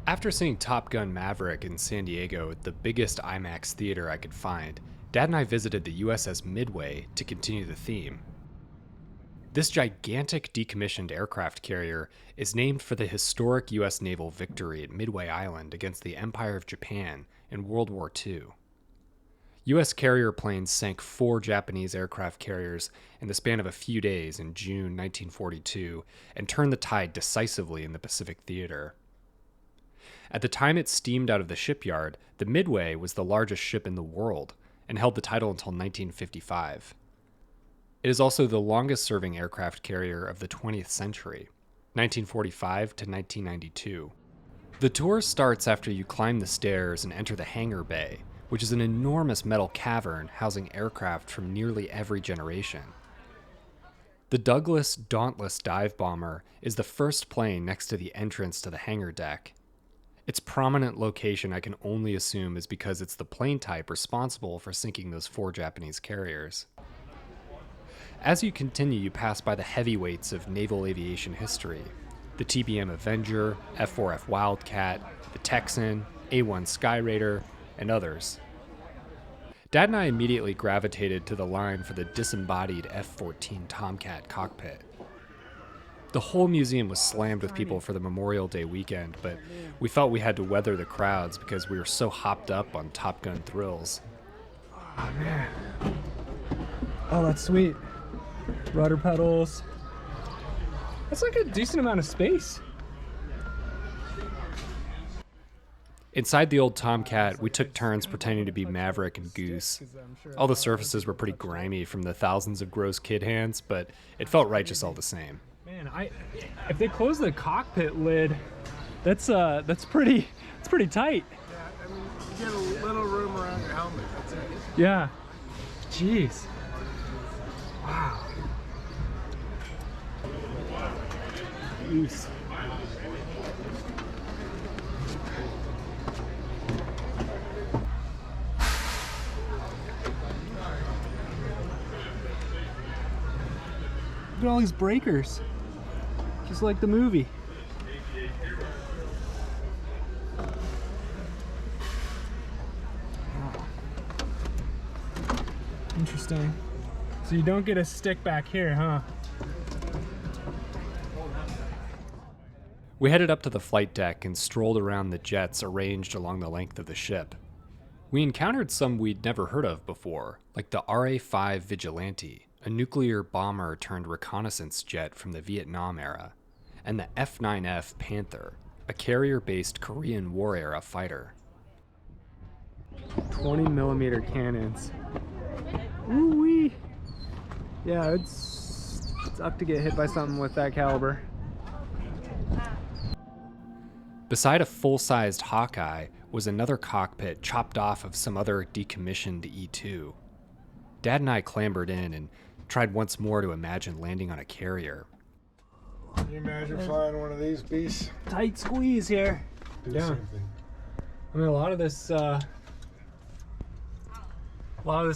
After seeing Top Gun Maverick in San Diego at the biggest IMAX theater I could find, Dad and I visited the USS Midway to continue the theme. This gigantic decommissioned aircraft carrier is named for the historic U.S. naval victory at Midway Island against the Empire of Japan in World War II. U.S. carrier planes sank 4 Japanese aircraft carriers in the span of a few days in June 1942 and turned the tide decisively in the Pacific Theater. At the time it steamed out of the shipyard, the Midway was the largest ship in the world and held the title until 1955. It is also the longest-serving aircraft carrier of the 20th century, 1945 to 1992. The tour starts after you climb the stairs and enter the Hangar Bay, which is an enormous metal cavern housing aircraft from nearly every generation. The Douglas Dauntless dive bomber is the first plane next to the entrance to the hangar deck. Its prominent location I can only assume is because it's the plane type responsible for sinking those 4 Japanese carriers. As you continue, you pass by the heavyweights of naval aviation history: the TBM Avenger, F-4F Wildcat, the Texan, A-1 Skyraider, and others. Dad and I immediately gravitated to the line for the disembodied F-14 Tomcat cockpit. The whole museum was slammed with people for the Memorial Day weekend, but we felt we had to weather the crowds because we were so hopped up on Top Gun thrills. Oh, man. Oh, that's sweet. Rudder pedals. That's like a decent amount of space. Inside the old Tomcat, we took turns pretending to be Maverick and Goose. All the surfaces were pretty grimy from the thousands of gross kid hands, but it felt righteous all the same. Man, if they close the cockpit lid, that's pretty tight. Yeah, I mean, you get a little room around your helmet, that's it. Yeah. Jeez. Wow. Goose. Look at all these breakers. Just like the movie. Wow. Interesting. So you don't get a stick back here, huh? We headed up to the flight deck and strolled around the jets arranged along the length of the ship. We encountered some we'd never heard of before, like the RA-5 Vigilante, a nuclear bomber turned reconnaissance jet from the Vietnam era, and the F-9F Panther, a carrier-based Korean War era fighter. 20mm cannons. Ooh-wee! Yeah, it's up to get hit by something with that caliber. Beside a full-sized Hawkeye was another cockpit chopped off of some other decommissioned E-2. Dad and I clambered in and tried once more to imagine landing on a carrier. Can you imagine flying one of these beasts? Tight squeeze here. Do the same thing. I mean, a lot of this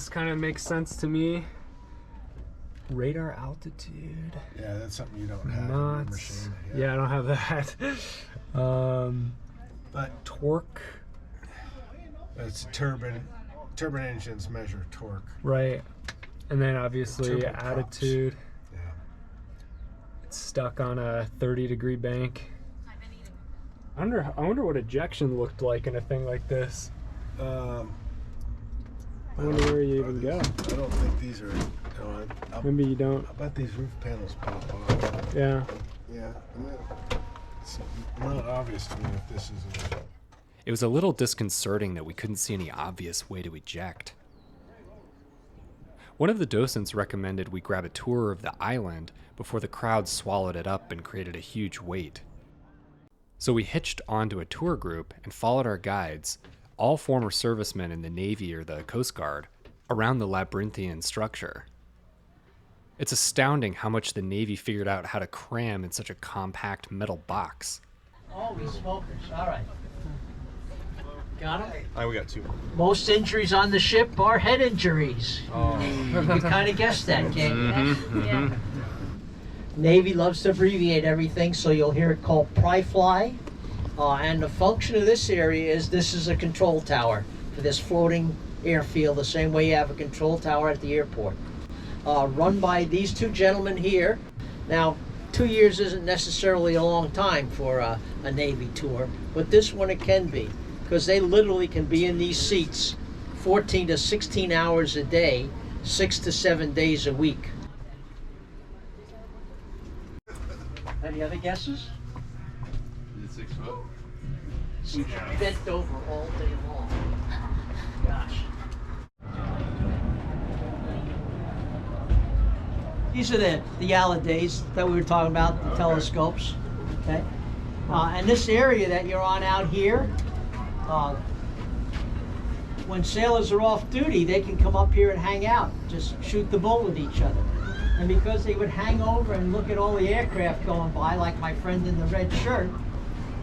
kind of makes sense to me. Radar altitude. Yeah, that's something you don't have in your machine. Yeah, I don't have that. But torque. it's turbine engines measure torque. Right. And then obviously Turbo props. attitude. Yeah. It's stuck on a 30-degree bank. I wonder what ejection looked like in a thing like this. I wonder where you even go. I don't think these are. Maybe you don't. I bet these roof panels pop off. Yeah. Yeah. It's not obvious to me if this is. It was a little disconcerting that we couldn't see any obvious way to eject. One of the docents recommended we grab a tour of the island before the crowd swallowed it up and created a huge wait. So we hitched onto a tour group and followed our guides, all former servicemen in the Navy or the Coast Guard, around the labyrinthian structure. It's astounding how much the Navy figured out how to cram in such a compact metal box. Oh, we smokers. All right. Got him? We got 2. Most injuries on the ship are head injuries. Oh. You can kind of guess that, can't you? Yeah. Navy loves to abbreviate everything, so you'll hear it called PRI-FLY, And the function of this area is this is a control tower for this floating airfield, the same way you have a control tower at the airport. Run by these two gentlemen here. Now, 2 years isn't necessarily a long time for a Navy tour, but this one it can be, because they literally can be in these seats 14 to 16 hours a day, 6 to 7 days a week. Any other guesses? Is it 6 foot? See, they're bent over all day long. Gosh. These are the Yalidays that we were talking about, the telescopes. Okay. And this area that you're on out here, when sailors are off duty, they can come up here and hang out, just shoot the bull with each other. And because they would hang over and look at all the aircraft going by, like my friend in the red shirt,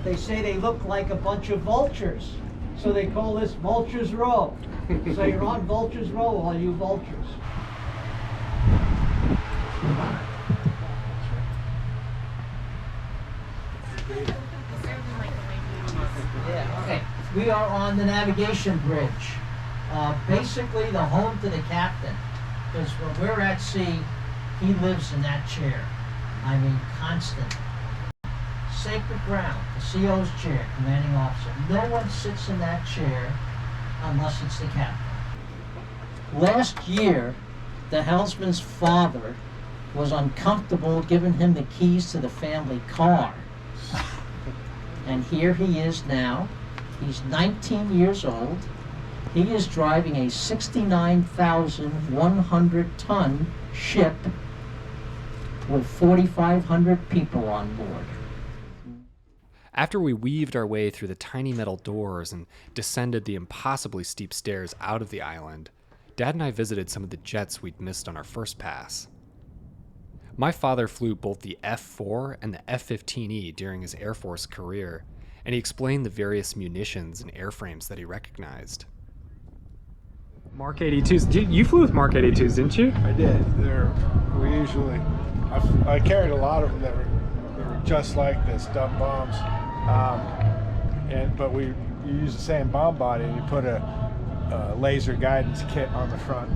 they say they look like a bunch of vultures. So they call this Vultures Row. So you're on Vultures Row, all you vultures. Yeah, okay. We are on the navigation bridge. Basically the home to the captain. Because when we're at sea, he lives in that chair. I mean, constant. Sacred ground, the CO's chair, commanding officer. No one sits in that chair unless it's the captain. Last year, the helmsman's father was uncomfortable giving him the keys to the family car. And here he is now. He's 19 years old. He is driving a 69,100-ton ship with 4,500 people on board. After we weaved our way through the tiny metal doors and descended the impossibly steep stairs out of the island, Dad and I visited some of the jets we'd missed on our first pass. My father flew both the F-4 and the F-15E during his Air Force career, and he explained the various munitions and airframes that he recognized. Mark 82s. You flew with Mark 82s, didn't you? I did. I carried a lot of them that were just like this, dumb bombs. But you use the same bomb body and you put a laser guidance kit on the front.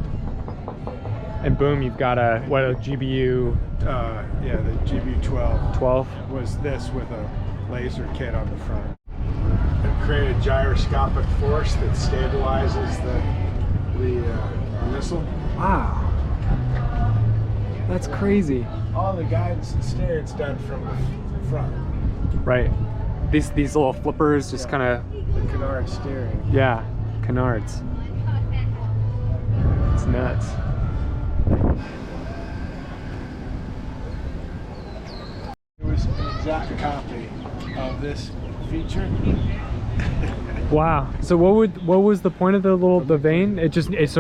And boom, you've got a GBU? Yeah, the GBU 12. 12? Was this with a laser kit on the front. It created gyroscopic force that stabilizes the missile. Wow. That's crazy. All the guidance and steering's done from the front. Right. These little flippers just kind of... The canard steering. Yeah, canards. It's nuts. It was an exact copy of this feature. Wow. So what was the point of the vane? It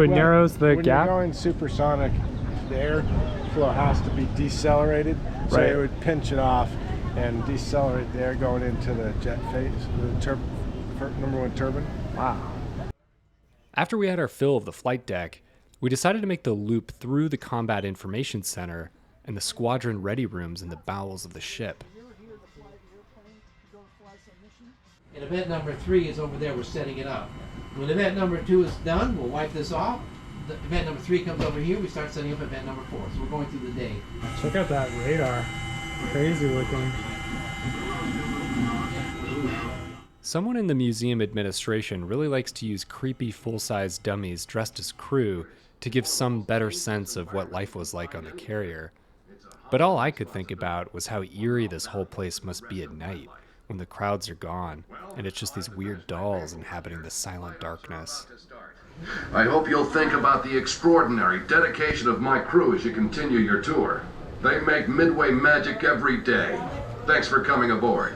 narrows the gap. When you're going supersonic, the airflow has to be decelerated, so Right. it would pinch it off and decelerate the air going into the jet phase, the number one turbine. Wow. After we had our fill of the flight deck, we decided to make the loop through the Combat Information Center and the squadron ready rooms in the bowels of the ship. And event number 3 is over there, we're setting it up. When event number 2 is done, we'll wipe this off. The event number 3 comes over here, we start setting up event number 4. So we're going through the day. Check out that radar. Crazy looking. Someone in the museum administration really likes to use creepy full-size dummies dressed as crew to give some better sense of what life was like on the carrier. But all I could think about was how eerie this whole place must be at night, when the crowds are gone, and it's just these weird dolls inhabiting the silent darkness. I hope you'll think about the extraordinary dedication of my crew as you continue your tour. They make Midway magic every day. Thanks for coming aboard.